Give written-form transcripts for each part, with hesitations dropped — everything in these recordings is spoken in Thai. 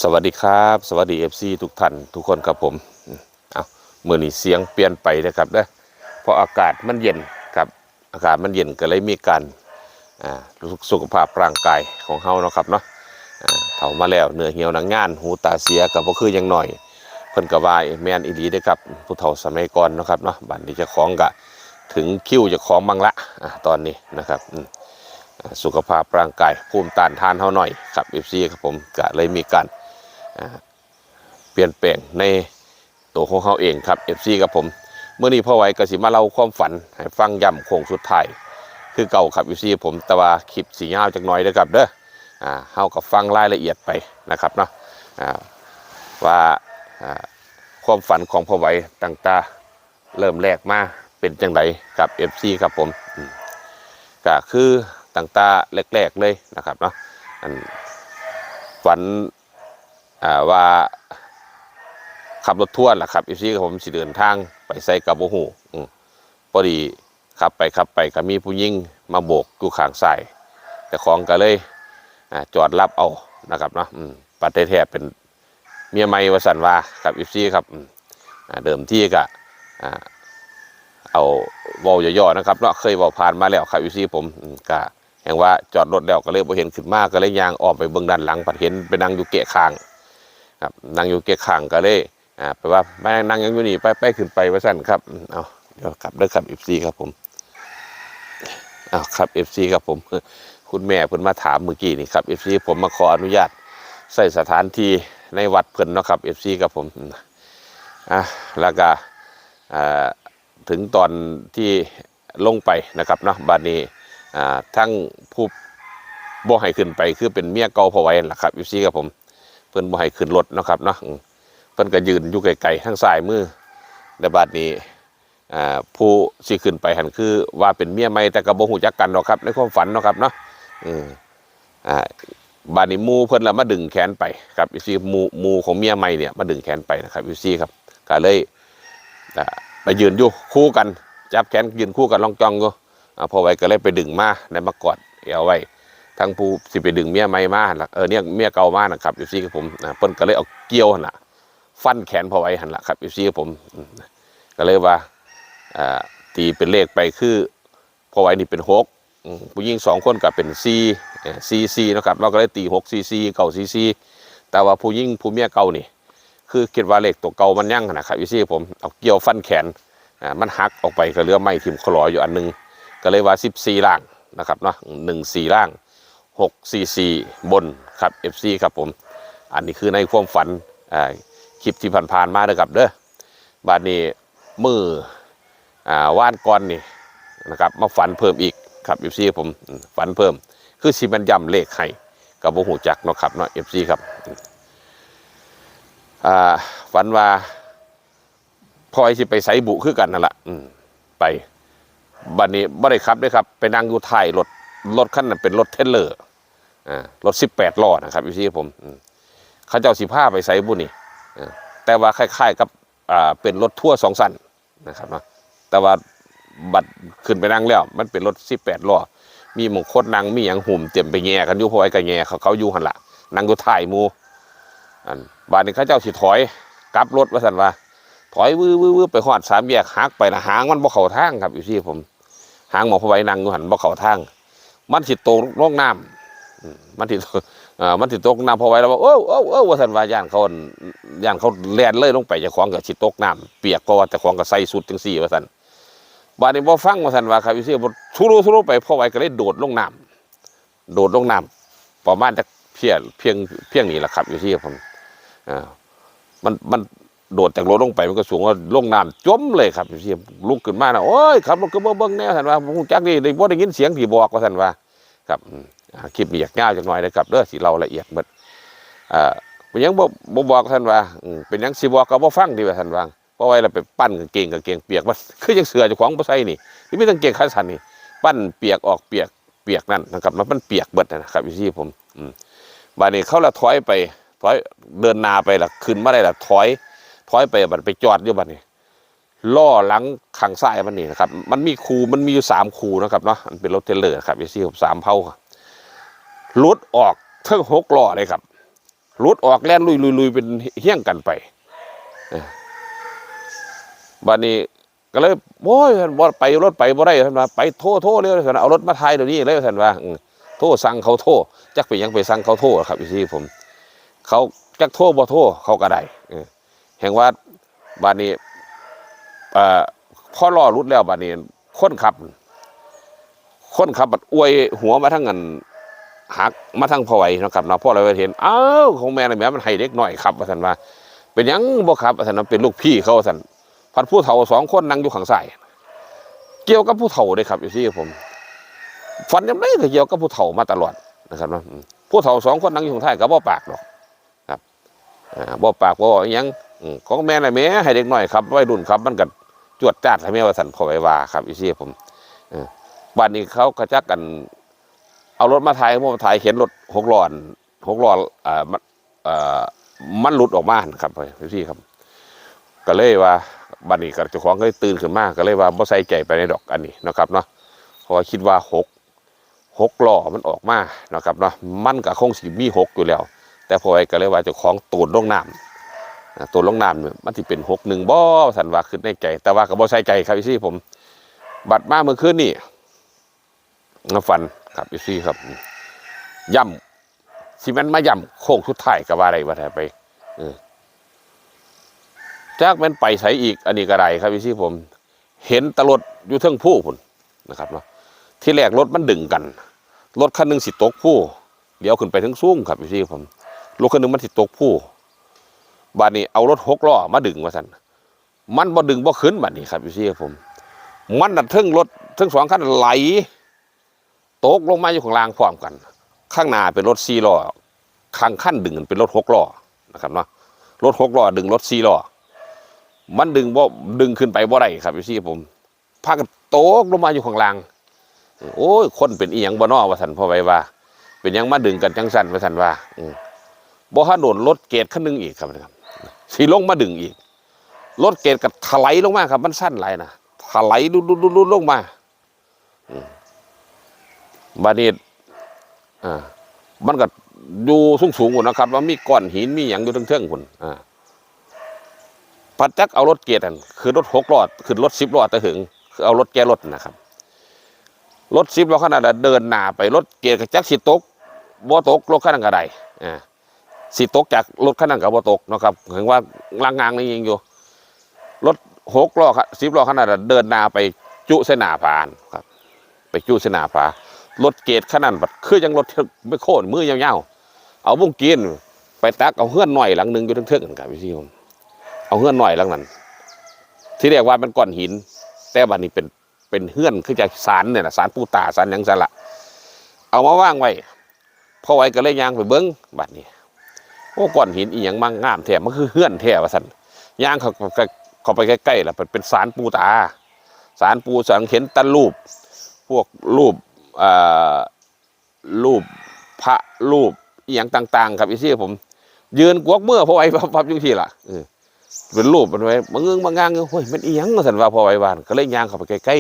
สวัสดีครับสวัสดีFCทุกท่านทุกคนครับผมเอามื่อนี้เสียงเปลี่ยนไปนะครับเด้อเพราะอากาศมันเย็นครับอากาศมันเย็นก็เลยมีการสุขภาพร่างกายของเฮาเนาะครับเนาะเฒ่ามาแล้วเนื้อเหี่ยวหนังงานหูตาเสียก็บ่คือยังหน่อยเพิ่นก็ว่าแม่นอีหลีเด้อครับผู้เฒ่าสมัยก่อนเนาะครับเนาะบัดนี้เจ้าของก็ถึงคิวเจ้าของบ้างละตอนนี้นะครับสุขภาพร่างกายภูมิต้านทานเฮาหน่อยครับ FC ครับผมก็เลยมีการเปลี่ยนแปลงในตัวของเขาเองครับ FC กับผมเมื่อนี้พ่อไว้ก็สิมาเล่าความฝันให้ฟังย่ำโค้งสุดท้ายคือเก่าครับ FC ผมแต่ว่าคลิปสียาวจักหน่อยเด้อครับเด้อเฮากับฟังรายละเอียดไปนะครับเนาะว่าความฝันของพ่อไว้ต่างๆเริ่มแรกมาเป็นจังไดกับ FC ครับผมก็คือต่างๆแรกๆเลยนะครับเนาะฝันว่าขับรถทัวร์ล่ะครับอีซี่กับผมสิเดินทางไปใส่กับโบหูพอดีขับไปก็มีผู้หญิงมาโบกอยู่ข้างซ้ายแต่ของก็เลยจอดรับเอานะครับเนาะปัดแท้ๆเป็นเมียใหม่วสันวาครับอีซี่ครับเดิมที่ก็เอาวอลย่อๆนะครับเนาะเคยบอกผ่านมาแล้วครับอีซี่ผมก็แห่งว่าจอดรถแล้วก็เลยพอเห็นขึ้นมาก็เลยยางออกไปเบื้องด้านหลังผัดเห็นไปนั่งอยู่เกะข้างครับนั่งอยู่เกะข้างก็เลยแปลว่าไม่นั่งยังอยู่นี่ไปขึ้นไปว่าสั้นครับเอาเดี๋ยวกลับเด้อครับFCครับผมเอาครับ FCครับผมคุณแม่เพิ่นมาถามเมื่อกี้นี่ครับ FC ผมมาขออนุญาตใส่สถานที่ในวัดเพิ่นเนาะครับ FC ครับผมแล้วก็ถึงตอนที่ลงไปนะครับเนาะบัดนี้ทั้งผู้บ่ให้ขึ้นไปคือเป็นเมียเก่าพอไว้ล่ะครับ FC ครับผมเพิ่นบ่ให้ขึ้นรถเนาะครับเนาะเพิ่นก็ยืนอยู่ไกลๆทางซ้ายมือในบัดนี้ผู้สิขึ้นไปหันคือว่าเป็นเมียใหม่แต่ก็บ่ฮู้จักกันหรอกครับในความฝันเนาะครับเนาะบัดนี้หมู่เพิ่นละมาดึงแขนไปครับอีซี่หมู่ของเมียใหม่เนี่ยมาดึงแขนไปนะครับอีซี่ครับก็เลยไปยืนอยู่คู่กันจับแขนยืนคู่กันลองจองอยู่พอไว้ก็เลยไปดึงมาในมากอดเอาไว้ทั้งผู้สิไปดึงเมียใหม่มาเนี่ยเมียเก่ามานะครับอีซี่กับผมเพิ่นก็เลยเอาเกี่ยวหั่นน่ะฟันแขนพอไว้หันละครับอีซี่ผมก็เลยว่าตีเป็นเลขไปคือพอไว้นี่เป็น6ผู้หญิง2คนกับเป็น4นะครับเราก็เลยตี6 4 4 9 4 4แต่ว่าผู้หญิงผู้เมียเก่านี่คือคิดว่าเลขตัวเก่ามันยั่งนะครับอีซี่ผมเอาเกี่ยวฟันแขนมันหักออกไปก็เหลือไม้ทิ่มคลออยู่อันนึงก็เลยว่า14ล่างนะครับเนาะ14ล่าง644บนครับ FC ครับผมอันนี้คือในความฝันคลิปที่ผ่านๆมาเด้อครับเด้อบัดนี้มือว่านก่อนนี่นะครับมาฝันเพิ่มอีกครับ FC ผมฝันเพิ่มคือสิมันย้ำเลขให้กับบ่ฮู้จักเนาะครับเนาะ FC ครับฝันว่าพอยสิไปไสบุคือกันนั่นล่ะไปบัดนี้บ่ได้ขับเด้อครับไปนั่งอยู่ท้ายรถคันนั้นเป็นรถเทรลเลอร์รถ18ล้อนะครับ FC ผมเขาเจ้าสิพาไปไสบุนี่แต่ว่าคล้ายๆกับเป็นรถทั่ว2ชั้นนะครับเนาะแต่ว่าบัดขึ้นไปนั่งแล้วมันเป็นรถ18ล้อมีหมงคดนั่งมีอย่างหุ่มเต็มไปแง่กันอยู่พอไอ้กันแง่เขาอยู่หันละนั่งอยู่ถ่ายมูบัดนี้เขาเจ้าสิถอยกลับรถว่าสันว่าถอยวื้อไปหอด3 แยกหักไปนะหางมันบ่เข้าทางครับอยู่ที่ผมหางหมอพอไว้นั่งอยู่หันบ่เข้าทางมันสิตกลงน้ำมันสิตกน้ำพอไว้แล้วว่าโอ้ว่าสันว่าย่านเขาแล่นเลยลงไปจะคล้องกับสิตกน้ำเปียกก็ว่าแต่คล้องกับใส่สุดจังสี่ว่าสันบาดนี้บ่ฟังว่าสันว่าครับอยู่ที่บ่ทุรุไปพอไว้ก็เลยโดดลงน้ำประมาณจะเพียงนี้แหละครับอยู่ที่ผมมันโดดจากรถลงไปมันก็สูงว่าลงน้ำจมเลยครับอยู่ที่ลุกขึ้นมานะโอ้ยขับรถก็เบิ่งแนวสันว่าผมจักนี่ได้บ่ได้ยินเสียงที่บอกว่าสันว่าครับคลิปนี้อยากง่ายจังหน่อยนะครับเด้อสิเราละเอียดหมดเป็นยังบ่บอกท่านว่าเป็นยังสิบอกก็บ่ฟังดีว่าท่านว่าเพราะว่าเราไปปั้นกางเกงเปียกมันคือยังเสือเจ้าของบ่ใส่นี่มีกางเกงขาสั้นนี่ปั้นเปียกออกเปียกนั่นนะครับมันเปียกเบิดนะครับอยู่ที่ผมบัดนี้เขาละถอยเดินนาไปละขึ้นมาได้ละถอยไปบัดไปจอดอยู่บัดนี้ล้อหลังข้างซ้ายมันนี่นะครับมันมีอยู่3 คูนะครับเนาะมันเป็นรถเทรลเลอร์ครับอยู่ที่3 เผาหลุดออกทั้ง6 ล้อเลยครับ รุดออกแล่นลุยเป็นเฮี้ยงกันไปบัดนี้ก็เลยโอ้ยบ่ไปรถไปบ่ได้ท่านว่าไปโทรเลยท่านเอารถมาถ่ายเดี๋ยวนี้เลยท่านว่าโทรสั่งเขาโทรจักไปยังไปสั่งเขาโทรครับพี่ผมเขาจักโทรบ่โทรเขาก็ได้แห่งว่าบัดนี้พอรอรุดแล้วบัดนี้คนขับบัดอวยหัวมาทั้งเงินหักมาทั้งพอไหวนะครับเนาะพ่อเราเห็นอ้าวของแม่น่ะแม่มันให้เด็กน้อยขับว่าท่านว่าเป็นยังบ่ขับว่าท่านเป็นลูกพี่เขาท่านพันผู้เฒ่า2 คนนั่งอยู่ข้างซ้ายเกี่ยวกับผู้เฒ่าเลยครับอยู่ที่ผมฝันยังไม่เกี่ยวกับผู้เฒ่ามาตลอดนะครับเนาะผู้เฒ่า2 คนนั่งอยู่ข้างท้ายก็บ่ปากหรอกครับบ่ปากบ่ยังของแม่น่ะแม่ให้เด็กน้อยครับวัยรุ่นครับมันก็จวดจ้าดให้แม่ว่าท่านพอไหวว่าครับอยู่ที่ผมบ้านนี้เขากระจักกันเอารถมาถ่ายเห็นรถ6 ล้อมันหลุดออกมาครับพี่ครับก็เลยว่าบัดนี้กับเจ้าของก็ตื่นขึ้นมาก็เลยว่าบ่ใส่ใจไปในดอกอันนี้นะครับเนาะเพราะคิดว่า6 ล้อมันออกมานะครับเนาะมันก็คงสิมี6อยู่แล้วแต่พอไอ้ก็เลยว่าเจ้าของตูนลงน้ำเนี่ยมันสิเป็น61บ่สันว่าขึ้นในใจแต่ว่าก็บ่ใส่ใจครับพี่ผมบัดมาเมื่อคืนนี่ฝันครับพี่ครับย่ำสิมันมาย่ำโค้งสุดท้ายกับว่าอะไรว่าไปจากมันไปใส่อีกอันนี้ก็ได้ครับพี่ผมเห็นตลดอยู่เทิงผู้พุ่นนะครับเนาะที่แรกรถมันดึงกันรถคันหนึ่งสิตกผู้เดี๋ยวขึ้นไปถึงสูงครับพี่ผมรถคันหนึ่งมันสิตกผู้บาดนี้เอารถ6 ล้อมาดึงมาสั่นมันบ่ดึงบ่ขึ้นบาดนี้ครับพี่ผมมันดัดเทิงรถทั้ง2 คันไหลตกลงมาอยู่ข้างล่างพร้อมกันข้างหน้าเป็นรถ4 ล้อข้างขั้นดึงเป็นรถ6 ล้อนะครับเนาะรถ6 ล้อดึงรถ4 ล้อมันดึงขึ้นไปบ่ได้ครับพี่ผมพากันตกลงมาอยู่ข้างล่างโอ้ยคนเป็นอีหยังบ่น้อว่าสันพอไว้ว่าเป็นยังมาดึงกันจังสันว่าสันว่าบ่ฮั่นโดนรถเกตคันนึงอีกครับสิลงมาดึงอีกรถเกตก็ถลายลงมาครับมันสั้นหลายนะถลายดุลงมาบาดนี้มันก็อยู่สูงๆพุ่นนะครับว่ามีก้อนหินมีหยังอยู่เทิงๆพุ่นปัดจักเอารถเกียร์นั่นคือรถ6 ล้อขึ้นรถ10 ล้อแต่ถึงคือเอารถแก้รถนะครับรถ10 ล้อขนาดเดินหน้าไปรถเกียร์จักสิตกบ่ตกรถขนาดกระไดสิตกจากรถขนาดกับบ่ตกนะครับเห็นว่าลางงนี่ยิงอยู่รถ6 ล้อ10 ล้อขนาดเดินหน้าไปจุเสนาผานครับไปจุเสนาผารถเกียร์ขนาดคือยังรถไม่โค่นมือยาวๆเอาวงเกียร์ไปตักเอาเฮือนหน่อยหลังนึงอยู่เทิงๆกันครับพี่ผมเอาเฮือนหน่อยแล้วนั้นที่เรียกว่าเป็นก้อนหินแต่บัดนี้เป็นเฮือนคือจากสารเนี่ยนะสารปูตาสารยังสละเอามาว่างไว้พอไว้ก็เลยยางไปเบิ้งบัดนี้โอ้ก้อนหินอีหยังมั่งงามแท้มันคือเฮือนแท้ว่าสันยางเข้าไปใกล้ๆแล้วเป็นสารปูตาสารปูสังเห็นตะรูปพวกรูปพระรูปอีหยังต่างๆครับอีซี่ผมยืนกวกเมื่อพอไว้พับยุ่งทีละเป็นรูปมันไว้บางงางเฮ้ยมันอีหยังสันว่าพอไว้บ้านก็เลยย่างเข้าไปใกล้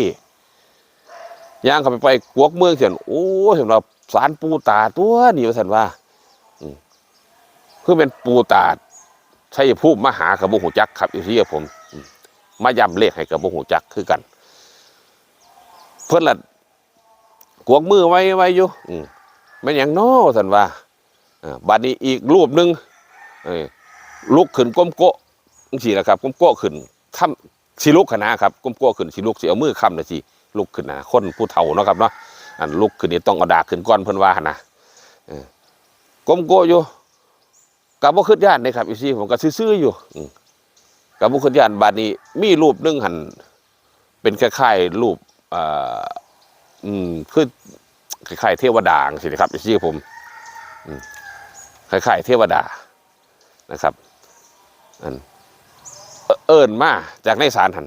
ๆย่างเข้าไปกวกเมืองเสียนโอ้เห็นเราสารปูตาตัวนี่สันว่าคือเป็นปูตาใช่ผู้มหากับบุหูจักครับอยู่ที่ผมมาย้ำเลขให้กับบุหูจักคือกันเพื่อนละกวกมือไว้อยู่ไม่อย่างน้อสันว่าบัดนี้อีกรูปหนึ่งลุกขึ้นก้มโกะสินะครับก้มโกะขึ้นค่ำสิลุกขนาครับก้มโกะขึ้นสิลุกสิเอามือค่ำเลยสิลุกขึ้นนะคนผู้เฒ่าเนาะครับเนาะอันลุกขึ้นนี่ต้องเอาดาขึ้นก้อนเพิ่นว่านะก้มโกะอยู่กับบ่ขึ้นย่านเลยครับอีซี่ผมก็ซื่อๆอยู่กับบ่ขึ้นย่านบัดนี้มีรูปหนึ่งหันเป็นคล้ายๆรูปคือคล้ายๆเทวดาสิครับอีซี่ผมคล้ายๆเทวดานะครับเอิญมาจากในศาลท่าน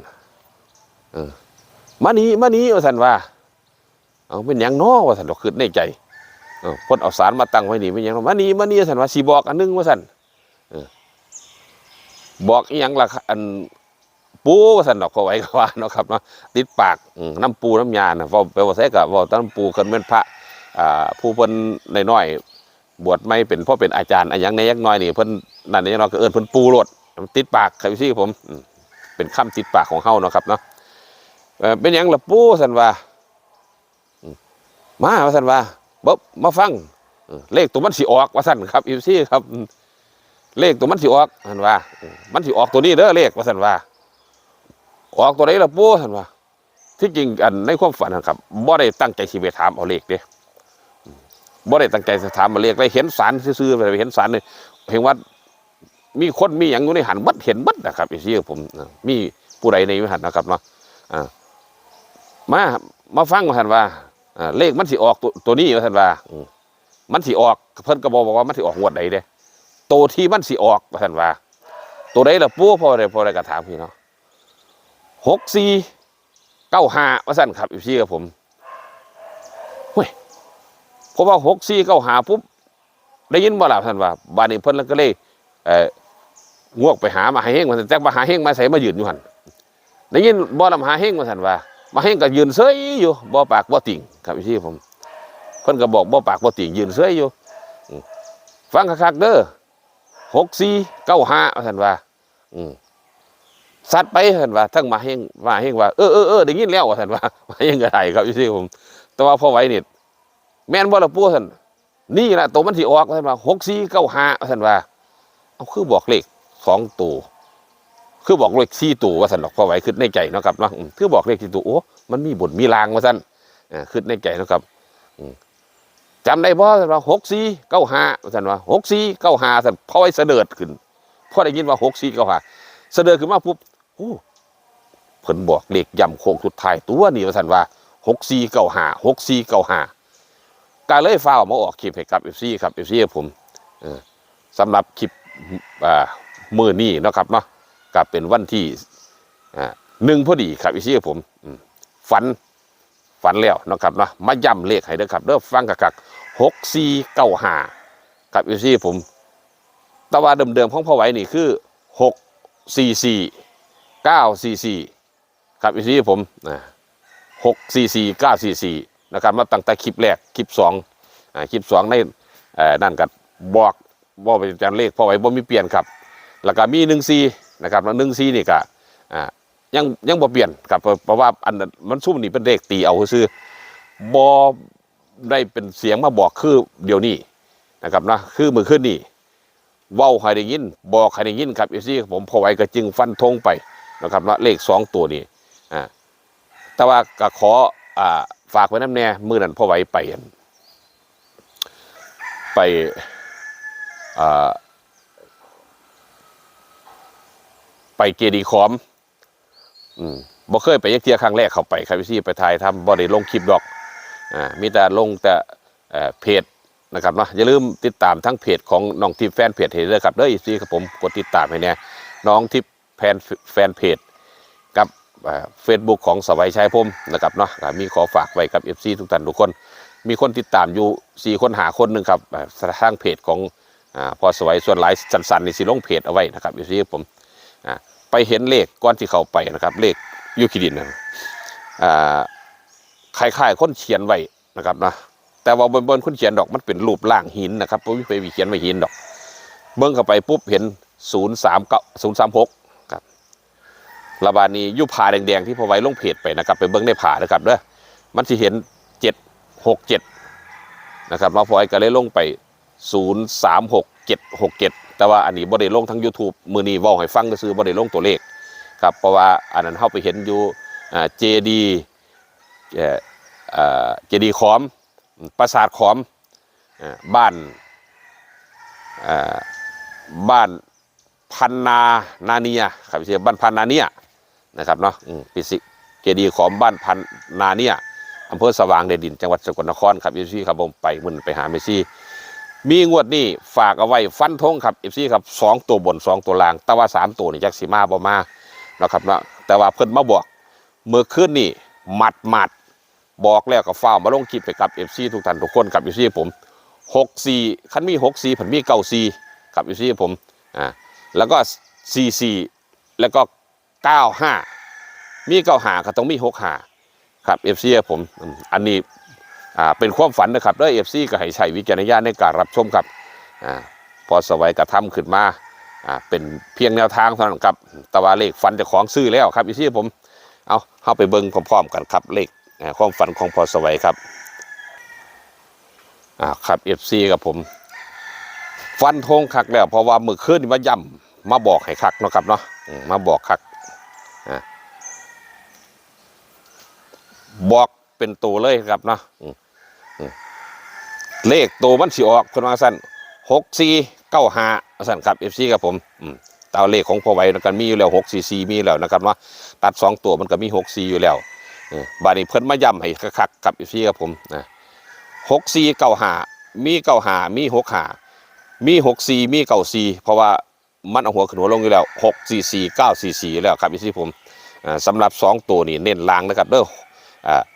มานี้ว่าท่านว่าเอาเป็นอย่างน้อว่าท่านเราคิดในใจคนเอาศาลมาตั้งไว้นี่เป็นอย่างน้อมานี้ท่านว่าสีบอกอันนึงว่าท่านบอกอีหยังล่ะอันปูว่าท่านดอกเขาไว้ก็ว่าเนาะครับเนาะติดปากน้ำปูน้ำยานะพอไปว่าใส่กับว่าน้ำปูกันเป็นพระผู้เพิ่นน้อย บวชไม่เป็นพ่อเป็นอาจารย์อย่างในยักน้อยนี่เพิ่นนั่นนี่เราก็เอิ้นเพิ่นปูโลดติดปากครับพี่ผมเป็นคำติดปากของเฮาเนาะครับเนาะเป็นหยังล่ะปูสันว่ามาสันว่าบ๊บมาฟังเลขตัวมันสิออกว่าสันครับอีซี่ครับเลขตัวมันสิออกสันว่ามันสิออกตัวนี้เด้อเลขว่าสันว่าออกตัวไหนล่ะปูสันว่าที่จริงอันในความฝันนะครับบ่ได้ตั้งใจสิไปถามเอาเลขเด้บ่ได้ตั้งใจจะถามมาเลขได้เห็นสารซื่อๆไปเห็นสารเลยเห็นว่ามีคนมีอย่างอยู่ในหันบัดเห็นบัดนะครับอีซี่ผมมีผู้ใดในหันนะครับเนาะมาฟังว่าท่านว่าเลขมันสิออกตัวนี้ว่าท่านว่ามันสิออกเพิ่นก็บอกว่ามันสิออกงวดใดเด้ตัวที่มันสิออกว่าท่านว่าตัวใดล่ะปู่พอได้กระถามพี่เนาะ6495ว่าซั่นครับพี่กับผมเฮ้ยเพราะว่า6495ปุ๊บได้ยินบ่ล่ะท่านว่าบ้านนี้เพิ่นก็เลยงวกไปหามาให้เฮงว่าแจ็คมาหาเฮงมาใส่มายืนอยู่หั่นได้ยินบ่ล่ะมาหาเฮงว่าท่านว่ามาเฮงก็ยืนเฉยอยู่บ่ปากบ่ติ่งครับพี่ผมเพิ่นก็บอกบ่ปากบ่ติ่งยืนเฉยอยู่ฟังคักๆเด้อ6495ว่าท่านว่าสัตว์ไปท่านว่าทั้งมาเฮงว่าได้ยินแล้วว่าท่านว่ามาเฮงก็ได้ครับพี่ผมแต่ว่าพอไหวนี่แม่นบ่ล่ะปู่ท่านนี่ล่ะตัวมันสิออกท่านว่า6495ว่าท่านว่าเอาคือบอกเลข2ตัวคือบอกเลข4ตัวว่าซั่นดอกพอไหวคิดในใจเนาะครับเนาะคือบอกเลข4ตัวโอ้มันมีบนมีลางว่าซั่นคิดในใจเนาะครับจำได้บ่ท่านว่า6495ว่าซั่นว่า6495ซั่นพอไหวเสด็จขึ้นพอได้ยินว่า6495เสด็จขึ้นมาปุ๊บโอ้เพิ่นบอกเลขย่ำโค้งสุดท้ายตัวนี้ว่าซั่นว่า6495ก็เลยฟ้าวมาออกคลิปให้กับ FC ครับ FC ผมสำหรับคลิปมื้อนี้เนาะครับเนาะก็เป็นวันที่1พอดีครับ FC ผมฝันแล้วเนาะครับเนาะมาย้ำเลขให้เด้อครับเด้อฟังกัก6495ครับ FC ผมแต่ว่าเดิมๆของพ่อไหวนี่คือ644 944ครับ FC ผม644 944นะครับมาตั้งแต่คลิปแรกคลิป2คลิป2ในนั่นก็บอกไปจำเลขพอไหวบ่มีเปลี่ยนครับแล้วก็มี14นะครับแล้ว14นี่ก็ยังบ่เปลี่ยนครับเพราะว่าอันนั้นมันซุ่มนี่เป็นเลขตีเอาซื่อบ่ได้เป็นเสียงมาบอกคือเดี๋ยวนี้นะครับนะคือมื้อคืนนี้เว้าให้ได้ยินบอกให้ได้ยินครับอีซี่ผมพอไหวก็จึงฟันธงไปนะครับนะเลข2ตัวนี้แต่ว่าก็ขอฝากไว้น้ำแน่มื้อนั้นพอไหวไปเจดีย์ขอมบ่เคยไปยักเที่ยครั้งแรกเข้าไปครับพี่ไปถ่ายทำบ่ได้ลงคลิปดอกมีแต่ลงแต่เพจนะครับเนาะอย่าลืมติดตามทั้งเพจของน้องทิพย์แฟนเพจเห็นเลยครับเด้อพี่ครับผมกดติดตามให้แน่น้องทิพย์แฟนเพจกับFacebook ของสวัยชัยพรหมนะครับเนาะมีขอฝากไว้กับ FC ทุกท่านทุกคนมีคนติดตามอยู่4คนหาคนนึงครับทางเพจของพอสวัยส่วนหลายสั้นๆนี่สิลงเพจเอาไว้นะครับ FC ผมไปเห็นเลขก้อนที่เขาไปนะครับเลขยูคิดินนะคล้ายๆคนเขียนไว้นะครับนะแต่ว่าบนคนเขียนดอกมันเป็นรูปร่างหินนะครับผมไปเขียนไว้หินดอกเบิ้งเข้าไปปุ๊บเห็น036ครับระบาดนี้ยุบผ่าแดงๆที่พอไว้ลงเพจไปนะครับไปเบิ้งได้ผ่านะครับเด้อมันจะเห็น767นะครับเราพอไอ้ก็เลยลงไป036767แต่ว่าอันนี้บ่ได้ลงทั้ง YouTube มือนี้เว้าให้ฟังก็ซื้อบ่ได้ลงตัวเลขครับเพราะว่าอันนั้นเฮาไปเห็นอยู่เจดีขอมปราสาทขอมบ้านพันนาเนียครับชื่อบ้านพันนาเนียนะครับเนาะปิสิเจดีขอมบ้านพันนาเนียอำเภอสว่างแดนดินจังหวัดสกลนครครับพี่ครับผมไปหาเมซี่มีงวดนี้ฝากเอาไว้ฟันธงครับเอฟซีครับ2ตัวบน2ตัวล่างแต่ว่า3ตัวนี่จักสิมาบ่มานะครับเนาะแต่ว่าเพิ่นมาบอกเมื่อคืนนี่หมัดบอกแล้วก็ฟ้าวมาลงคลิปไปกับเอฟซีทุกท่านทุกคนกับเอฟซีผม64คันมี64ผันมี94ครับเอฟซีผมแล้วก็44แล้วก็95มี95ก็ต้องมี65ครับเอฟซีผมอันนี้ เป็นความฝันนะครับด้วยเอฟซีก็ให้ใช้วิจารณญาณในการรับชมครับพอสวัยกระทำขึ้นมาเป็นเพียงแนวทางเท่านั้นครับแต่ว่าเลขฝันจะของซื้อแล้วครับอีซี่ผมเอาเข้าไปเบิ่งพร้อมๆกันครับเลขความฝันของพอสวัยครับครับเอฟซีกับผมฟันธงคักแล้วเพราะว่ามือคืนมาย่ำมาบอกให้คักเนาะครับเนาะมาบอกคักบอกเป็นตัวเลยครับเนาะเลขตัวมันสิออกคนว่าสั้น6495สั้นครับเอฟซีกับผมตามเลขของพอไว้กันมีอยู่แล้ว644มีแล้วนะครับเนาะตัด2ตัวมันก็มี64อยู่แล้วบาดนี้เพิ่นมาย้ำให้คักๆกับเอฟซีกับผม6495มี95มี65มี64มี94เพราะว่ามันเอาหัวขึ้นหัวลงอยู่แล้ว644 944แล้วครับเอฟซีผมสำหรับ2ตัวนี่เน้นล่างนะครับเด้อ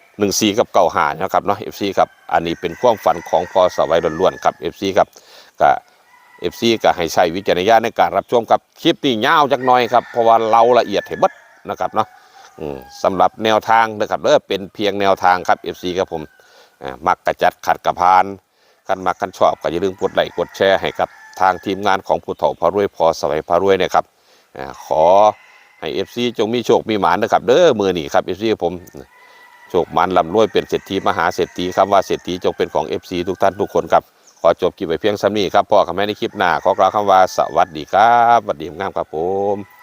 14กับ95นะครับเนาะ FC ครับอันนี้เป็นความฝันของพอสวัยล้วนๆครับ FC ครับก็ FC ก็ให้ใช้วิจารณญาณในการรับชมครับคลิปนี้ยาวจักหน่อยครับเพราะว่าเราละเอียดให้เบิดนะครับเนาะสำหรับแนวทางนะครับเป็นเพียงแนวทางครับ FC ครับผมมักกระจัดขัดกระพานกันมักกันชอบก็อย่าลืมกดไลค์กดแชร์ให้กับทางทีมงานของผู้เฒ่าพารวยพอสวัยพารวยนะครับขอให้ FC จงมีโชคมีหมานนะครับมือนี้ครับ FC ผมโชคมันลำรวยเป็นเศรษฐีมหาเศรษฐีคำว่าเศรษฐีจงเป็นของ FC ทุกท่านทุกคนครับขอจบคลิปไว้เพียงซ้ำนี้ครับพ่อกับแม่ในคลิปหน้าขอกล่าวคำว่าสวัสดีครับสวัสดีงามครับผม